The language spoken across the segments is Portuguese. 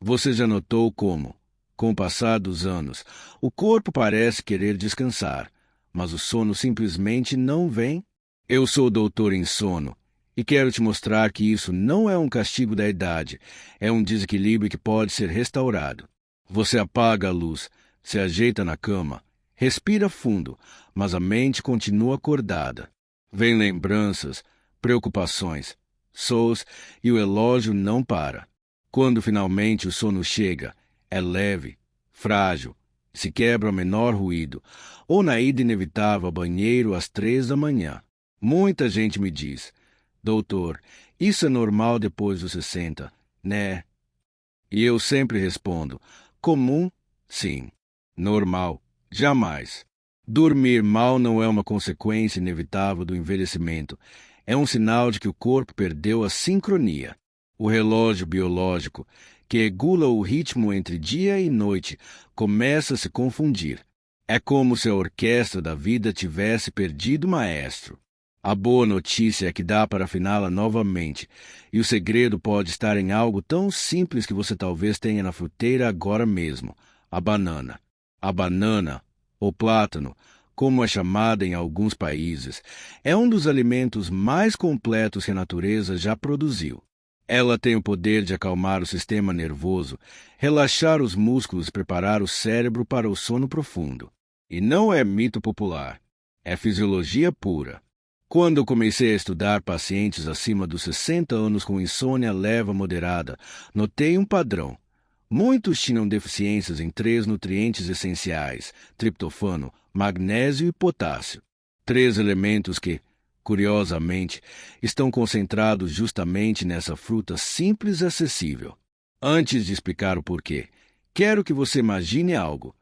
Você já notou como, com o passar dos anos, o corpo parece querer descansar, mas o sono simplesmente não vem? Eu sou doutor em sono e quero te mostrar que isso não é um castigo da idade, é um desequilíbrio que pode ser restaurado. Você apaga a luz, se ajeita na cama, respira fundo, mas a mente continua acordada. Vêm lembranças, preocupações, sonhos e o relógio não para. Quando finalmente o sono chega, é leve, frágil, se quebra ao menor ruído, ou na ida inevitável ao banheiro às 3 da manhã. Muita gente me diz, doutor, isso é normal depois dos 60, né? E eu sempre respondo, comum, sim. Normal, jamais. Dormir mal não é uma consequência inevitável do envelhecimento. É um sinal de que o corpo perdeu a sincronia. O relógio biológico, que regula o ritmo entre dia e noite, começa a se confundir. É como se a orquestra da vida tivesse perdido o maestro. A boa notícia é que dá para afiná-la novamente, e o segredo pode estar em algo tão simples que você talvez tenha na fruteira agora mesmo: a banana. A banana, ou plátano, como é chamada em alguns países, é um dos alimentos mais completos que a natureza já produziu. Ela tem o poder de acalmar o sistema nervoso, relaxar os músculos e preparar o cérebro para o sono profundo. E não é mito popular, é fisiologia pura. Quando eu comecei a estudar pacientes acima dos 60 anos com insônia leve a moderada, notei um padrão. Muitos tinham deficiências em 3 nutrientes essenciais: triptofano, magnésio e potássio. 3 elementos que, curiosamente, estão concentrados justamente nessa fruta simples e acessível. Antes de explicar o porquê, quero que você imagine algo.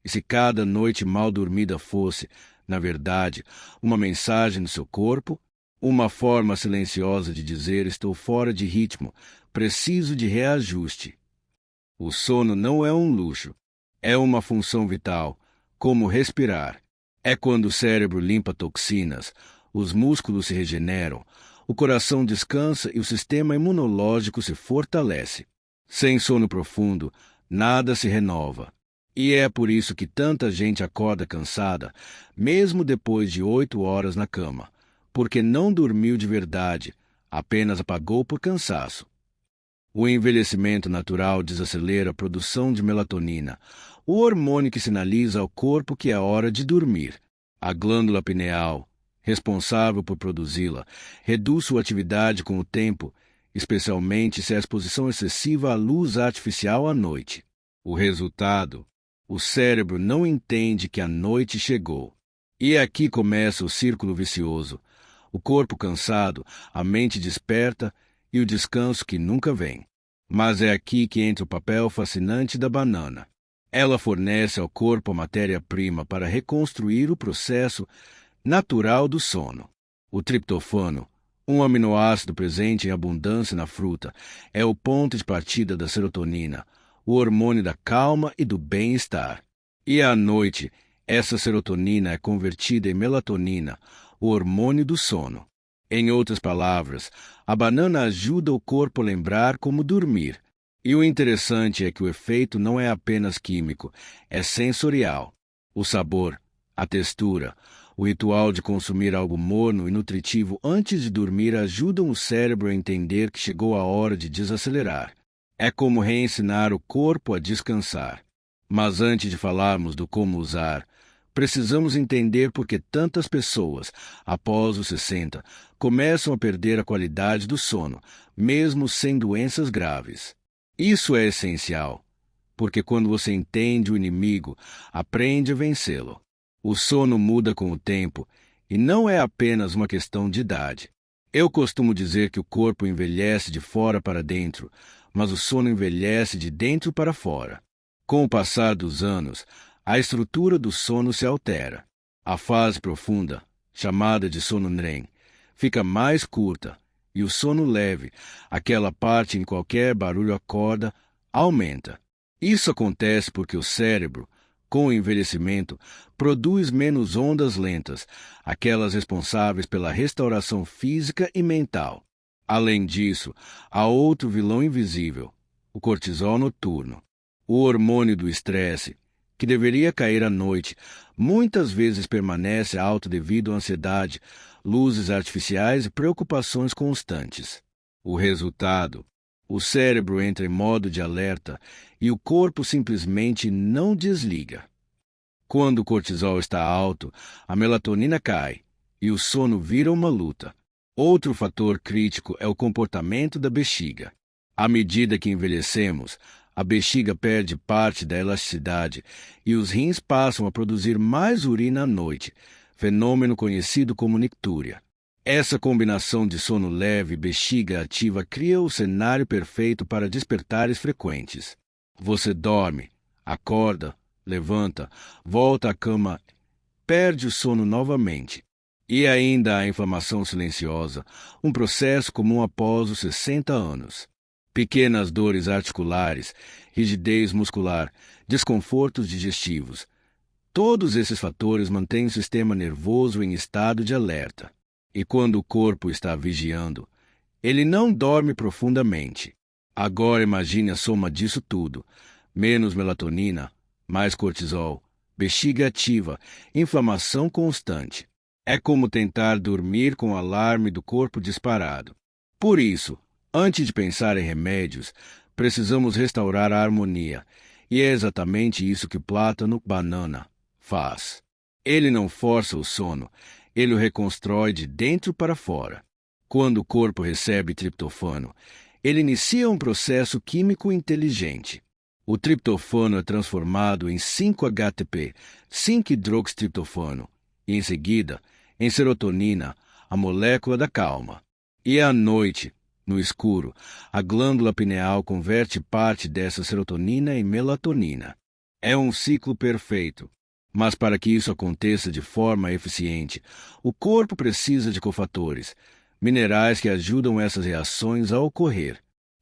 E se cada noite mal dormida fosse, na verdade, uma mensagem no seu corpo, uma forma silenciosa de dizer: estou fora de ritmo, preciso de reajuste. O sono não é um luxo, é uma função vital, como respirar. É quando o cérebro limpa toxinas, os músculos se regeneram, o coração descansa e o sistema imunológico se fortalece. Sem sono profundo, nada se renova. E é por isso que tanta gente acorda cansada, mesmo depois de 8 horas na cama, porque não dormiu de verdade, apenas apagou por cansaço. O envelhecimento natural desacelera a produção de melatonina, o hormônio que sinaliza ao corpo que é hora de dormir. A glândula pineal, responsável por produzi-la, reduz sua atividade com o tempo, especialmente se a exposição excessiva à luz artificial à noite. O resultado: o cérebro não entende que a noite chegou. E aqui começa o círculo vicioso. O corpo cansado, a mente desperta e o descanso que nunca vem. Mas é aqui que entra o papel fascinante da banana. Ela fornece ao corpo a matéria-prima para reconstruir o processo natural do sono. O triptofano, um aminoácido presente em abundância na fruta, é o ponto de partida da serotonina, o hormônio da calma e do bem-estar. E à noite, essa serotonina é convertida em melatonina, o hormônio do sono. Em outras palavras, a banana ajuda o corpo a lembrar como dormir. E o interessante é que o efeito não é apenas químico, é sensorial. O sabor, a textura, o ritual de consumir algo morno e nutritivo antes de dormir ajudam o cérebro a entender que chegou a hora de desacelerar. É como reensinar o corpo a descansar. Mas antes de falarmos do como usar, precisamos entender por que tantas pessoas, após os 60, começam a perder a qualidade do sono, mesmo sem doenças graves. Isso é essencial, porque quando você entende o inimigo, aprende a vencê-lo. O sono muda com o tempo e não é apenas uma questão de idade. Eu costumo dizer que o corpo envelhece de fora para dentro, mas o sono envelhece de dentro para fora. Com o passar dos anos, a estrutura do sono se altera. A fase profunda, chamada de sono NREM, fica mais curta e o sono leve, aquela parte em que qualquer barulho acorda, aumenta. Isso acontece porque o cérebro, com o envelhecimento, produz menos ondas lentas, aquelas responsáveis pela restauração física e mental. Além disso, há outro vilão invisível: o cortisol noturno. O hormônio do estresse, que deveria cair à noite, muitas vezes permanece alto devido à ansiedade, luzes artificiais e preocupações constantes. O resultado: o cérebro entra em modo de alerta e o corpo simplesmente não desliga. Quando o cortisol está alto, a melatonina cai e o sono vira uma luta. Outro fator crítico é o comportamento da bexiga. À medida que envelhecemos, a bexiga perde parte da elasticidade e os rins passam a produzir mais urina à noite, fenômeno conhecido como nictúria. Essa combinação de sono leve e bexiga ativa cria o cenário perfeito para despertares frequentes. Você dorme, acorda, levanta, volta à cama, perde o sono novamente. E ainda há inflamação silenciosa, um processo comum após os 60 anos. Pequenas dores articulares, rigidez muscular, desconfortos digestivos. Todos esses fatores mantêm o sistema nervoso em estado de alerta. E quando o corpo está vigiando, ele não dorme profundamente. Agora imagine a soma disso tudo: menos melatonina, mais cortisol, bexiga ativa, inflamação constante. É como tentar dormir com o alarme do corpo disparado. Por isso, antes de pensar em remédios, precisamos restaurar a harmonia. E é exatamente isso que o plátano banana faz. Ele não força o sono, ele o reconstrói de dentro para fora. Quando o corpo recebe triptofano, ele inicia um processo químico inteligente. O triptofano é transformado em 5-HTP, 5-hidroxitriptofano, e em seguida, em serotonina, a molécula da calma. E à noite, no escuro, a glândula pineal converte parte dessa serotonina em melatonina. É um ciclo perfeito. Mas para que isso aconteça de forma eficiente, o corpo precisa de cofatores, minerais que ajudam essas reações a ocorrer.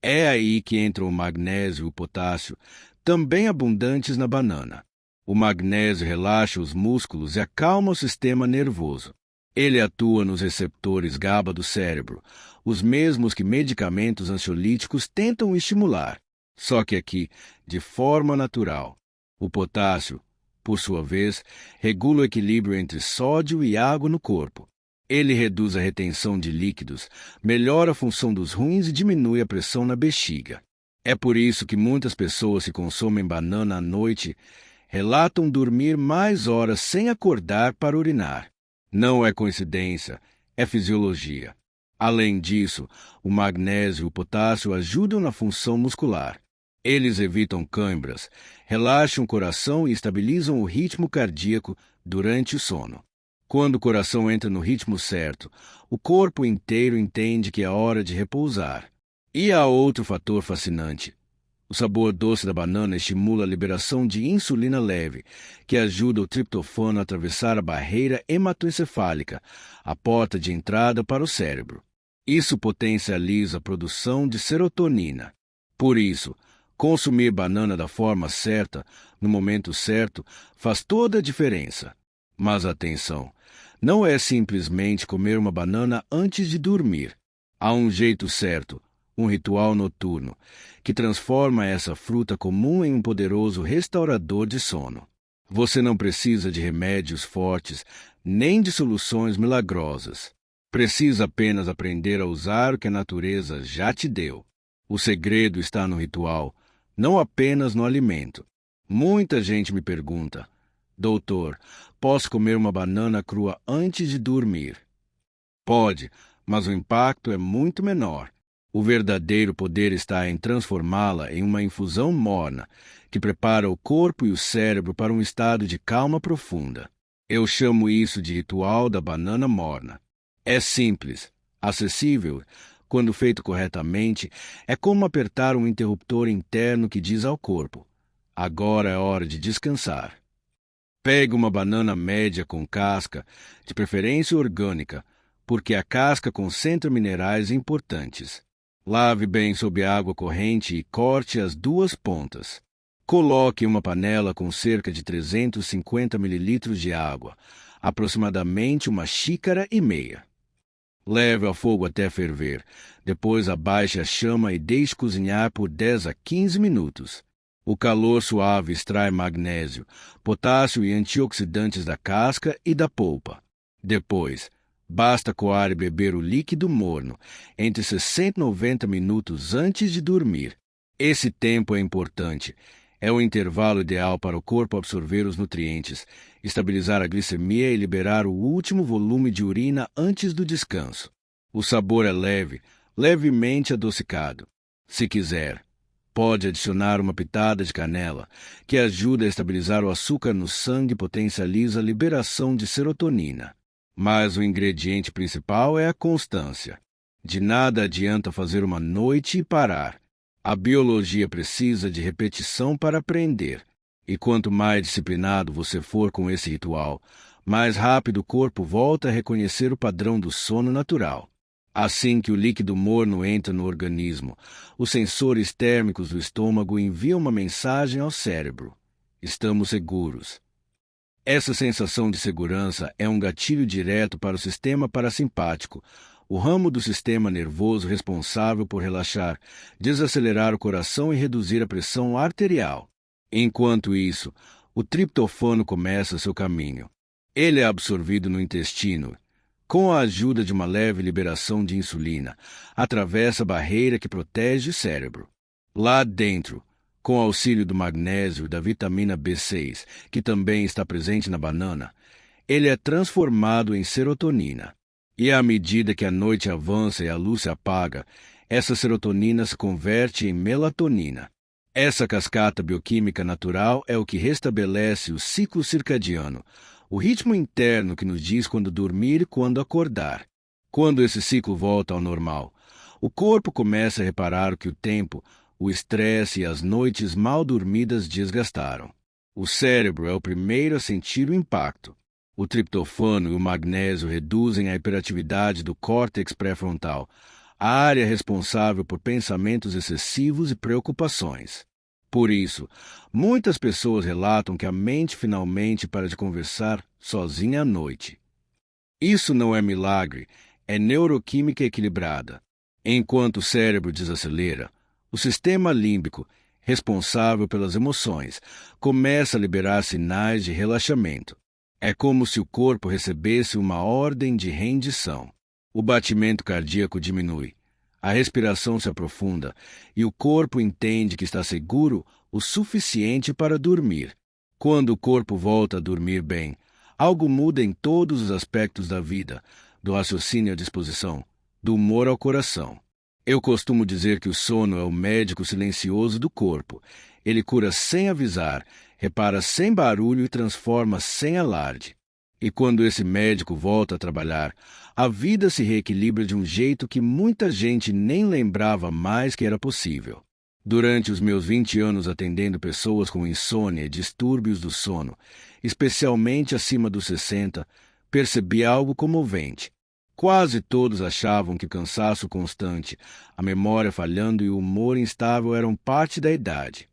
É aí que entram o magnésio e o potássio, também abundantes na banana. O magnésio relaxa os músculos e acalma o sistema nervoso. Ele atua nos receptores GABA do cérebro, os mesmos que medicamentos ansiolíticos tentam estimular, só que aqui, de forma natural. O potássio, por sua vez, regula o equilíbrio entre sódio e água no corpo. Ele reduz a retenção de líquidos, melhora a função dos rins e diminui a pressão na bexiga. É por isso que muitas pessoas que consomem banana à noite relatam dormir mais horas sem acordar para urinar. Não é coincidência, é fisiologia. Além disso, o magnésio e o potássio ajudam na função muscular. Eles evitam câimbras, relaxam o coração e estabilizam o ritmo cardíaco durante o sono. Quando o coração entra no ritmo certo, o corpo inteiro entende que é hora de repousar. E há outro fator fascinante. O sabor doce da banana estimula a liberação de insulina leve, que ajuda o triptofano a atravessar a barreira hematoencefálica, a porta de entrada para o cérebro. Isso potencializa a produção de serotonina. Por isso, consumir banana da forma certa, no momento certo, faz toda a diferença. Mas atenção, não é simplesmente comer uma banana antes de dormir. Há um jeito certo, um ritual noturno, que transforma essa fruta comum em um poderoso restaurador de sono. Você não precisa de remédios fortes, nem de soluções milagrosas. Precisa apenas aprender a usar o que a natureza já te deu. O segredo está no ritual, não apenas no alimento. Muita gente me pergunta: doutor, posso comer uma banana crua antes de dormir? Pode, mas o impacto é muito menor. O verdadeiro poder está em transformá-la em uma infusão morna, que prepara o corpo e o cérebro para um estado de calma profunda. Eu chamo isso de ritual da banana morna. É simples, acessível. Quando feito corretamente, é como apertar um interruptor interno que diz ao corpo: agora é hora de descansar. Pegue uma banana média com casca, de preferência orgânica, porque a casca concentra minerais importantes. Lave bem sob água corrente e corte as duas pontas. Coloque em uma panela com cerca de 350 ml de água, aproximadamente 1,5 xícaras. Leve ao fogo até ferver. Depois abaixe a chama e deixe cozinhar por 10 a 15 minutos. O calor suave extrai magnésio, potássio e antioxidantes da casca e da polpa. Depois, basta coar e beber o líquido morno entre 60 e 90 minutos antes de dormir. Esse tempo é importante. É o intervalo ideal para o corpo absorver os nutrientes, estabilizar a glicemia e liberar o último volume de urina antes do descanso. O sabor é leve, levemente adocicado. Se quiser, pode adicionar uma pitada de canela, que ajuda a estabilizar o açúcar no sangue e potencializa a liberação de serotonina. Mas o ingrediente principal é a constância. De nada adianta fazer uma noite e parar. A biologia precisa de repetição para aprender. E quanto mais disciplinado você for com esse ritual, mais rápido o corpo volta a reconhecer o padrão do sono natural. Assim que o líquido morno entra no organismo, os sensores térmicos do estômago enviam uma mensagem ao cérebro. Estamos seguros. Essa sensação de segurança é um gatilho direto para o sistema parasimpático, o ramo do sistema nervoso responsável por relaxar, desacelerar o coração e reduzir a pressão arterial. Enquanto isso, o triptofano começa seu caminho. Ele é absorvido no intestino. Com a ajuda de uma leve liberação de insulina, atravessa a barreira que protege o cérebro. Lá dentro, com auxílio do magnésio e da vitamina B6, que também está presente na banana, ele é transformado em serotonina. E à medida que a noite avança e a luz se apaga, essa serotonina se converte em melatonina. Essa cascata bioquímica natural é o que restabelece o ciclo circadiano, o ritmo interno que nos diz quando dormir e quando acordar. Quando esse ciclo volta ao normal, o corpo começa a reparar o que o tempo, o estresse e as noites mal dormidas desgastaram. O cérebro é o primeiro a sentir o impacto. O triptofano e o magnésio reduzem a hiperatividade do córtex pré-frontal, a área responsável por pensamentos excessivos e preocupações. Por isso, muitas pessoas relatam que a mente finalmente para de conversar sozinha à noite. Isso não é milagre, é neuroquímica equilibrada. Enquanto o cérebro desacelera, o sistema límbico, responsável pelas emoções, começa a liberar sinais de relaxamento. É como se o corpo recebesse uma ordem de rendição. O batimento cardíaco diminui, a respiração se aprofunda e o corpo entende que está seguro o suficiente para dormir. Quando o corpo volta a dormir bem, algo muda em todos os aspectos da vida, do raciocínio à disposição, do humor ao coração. Eu costumo dizer que o sono é o médico silencioso do corpo. Ele cura sem avisar, repara sem barulho e transforma sem alarde. E quando esse médico volta a trabalhar, a vida se reequilibra de um jeito que muita gente nem lembrava mais que era possível. Durante os meus 20 anos atendendo pessoas com insônia e distúrbios do sono, especialmente acima dos 60, percebi algo comovente. Quase todos achavam que o cansaço constante, a memória falhando e o humor instável eram parte da idade.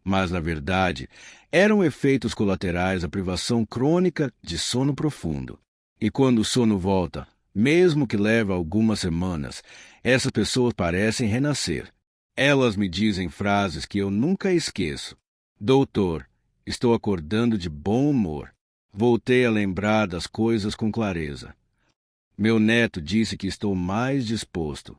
Mas, na verdade, eram efeitos colaterais da privação crônica de sono profundo. E quando o sono volta, mesmo que leve algumas semanas, essas pessoas parecem renascer. Elas me dizem frases que eu nunca esqueço. Doutor, estou acordando de bom humor. Voltei a lembrar das coisas com clareza. Meu neto disse que estou mais disposto.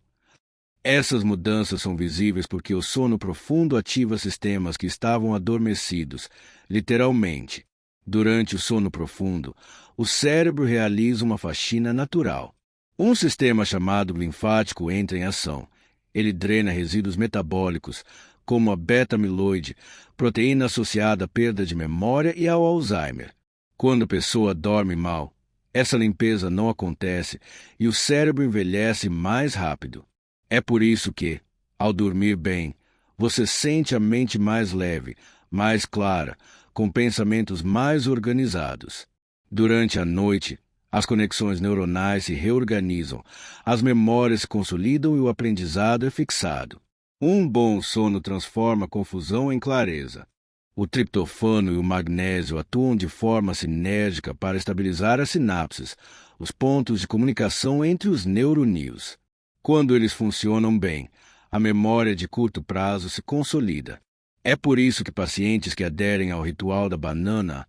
Essas mudanças são visíveis porque o sono profundo ativa sistemas que estavam adormecidos, literalmente. Durante o sono profundo, o cérebro realiza uma faxina natural. Um sistema chamado linfático entra em ação. Ele drena resíduos metabólicos, como a beta-amiloide, proteína associada à perda de memória e ao Alzheimer. Quando a pessoa dorme mal, essa limpeza não acontece e o cérebro envelhece mais rápido. É por isso que, ao dormir bem, você sente a mente mais leve, mais clara, com pensamentos mais organizados. Durante a noite, as conexões neuronais se reorganizam, as memórias se consolidam e o aprendizado é fixado. Um bom sono transforma a confusão em clareza. O triptofano e o magnésio atuam de forma sinérgica para estabilizar as sinapses, os pontos de comunicação entre os neuroníons. Quando eles funcionam bem, a memória de curto prazo se consolida. É por isso que pacientes que aderem ao ritual da banana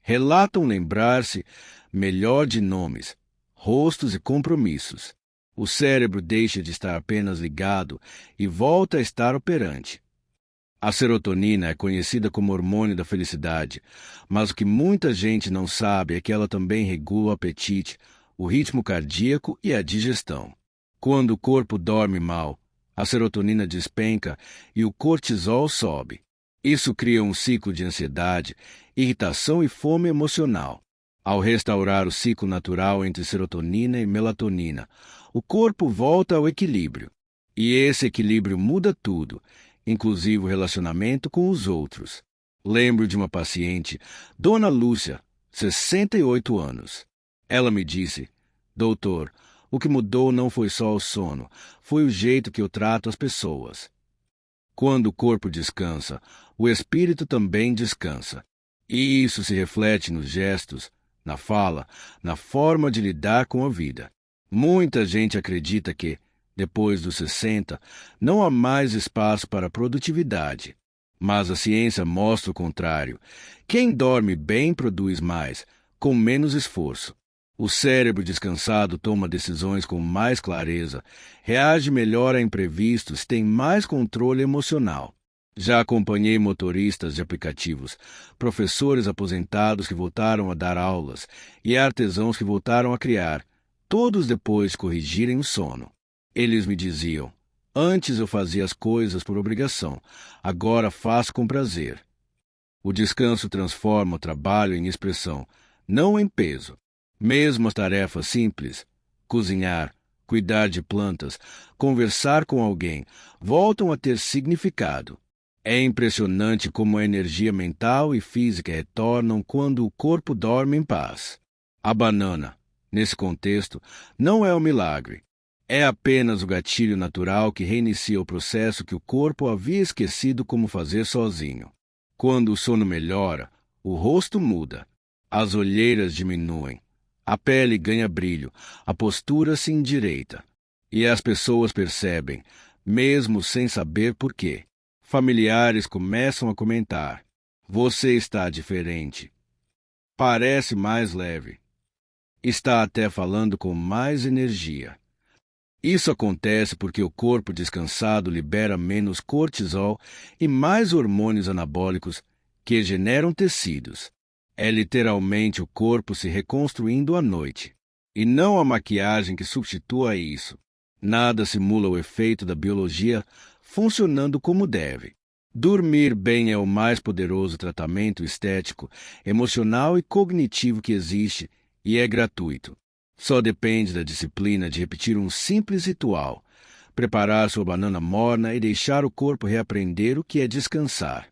relatam lembrar-se melhor de nomes, rostos e compromissos. O cérebro deixa de estar apenas ligado e volta a estar operante. A serotonina é conhecida como hormônio da felicidade, mas o que muita gente não sabe é que ela também regula o apetite, o ritmo cardíaco e a digestão. Quando o corpo dorme mal, a serotonina despenca e o cortisol sobe. Isso cria um ciclo de ansiedade, irritação e fome emocional. Ao restaurar o ciclo natural entre serotonina e melatonina, o corpo volta ao equilíbrio. E esse equilíbrio muda tudo, inclusive o relacionamento com os outros. Lembro de uma paciente, Dona Lúcia, 68 anos. Ela me disse: Doutor, o que mudou não foi só o sono, foi o jeito que eu trato as pessoas. Quando o corpo descansa, o espírito também descansa. E isso se reflete nos gestos, na fala, na forma de lidar com a vida. Muita gente acredita que, depois dos 60, não há mais espaço para produtividade. Mas a ciência mostra o contrário. Quem dorme bem produz mais, com menos esforço. O cérebro descansado toma decisões com mais clareza, reage melhor a imprevistos, tem mais controle emocional. Já acompanhei motoristas de aplicativos, professores aposentados que voltaram a dar aulas e artesãos que voltaram a criar, todos depois de corrigirem o sono. Eles me diziam: antes eu fazia as coisas por obrigação, agora faço com prazer. O descanso transforma o trabalho em expressão, não em peso. Mesmo as tarefas simples, cozinhar, cuidar de plantas, conversar com alguém, voltam a ter significado. É impressionante como a energia mental e física retornam quando o corpo dorme em paz. A banana, nesse contexto, não é um milagre. É apenas o gatilho natural que reinicia o processo que o corpo havia esquecido como fazer sozinho. Quando o sono melhora, o rosto muda, as olheiras diminuem, a pele ganha brilho, a postura se endireita. E as pessoas percebem, mesmo sem saber por quê. Familiares começam a comentar: você está diferente. Parece mais leve. Está até falando com mais energia. Isso acontece porque o corpo descansado libera menos cortisol e mais hormônios anabólicos que generam tecidos. É literalmente o corpo se reconstruindo à noite. E não a maquiagem que substitua isso. Nada simula o efeito da biologia funcionando como deve. Dormir bem é o mais poderoso tratamento estético, emocional e cognitivo que existe e é gratuito. Só depende da disciplina de repetir um simples ritual, preparar sua banana morna e deixar o corpo reaprender o que é descansar.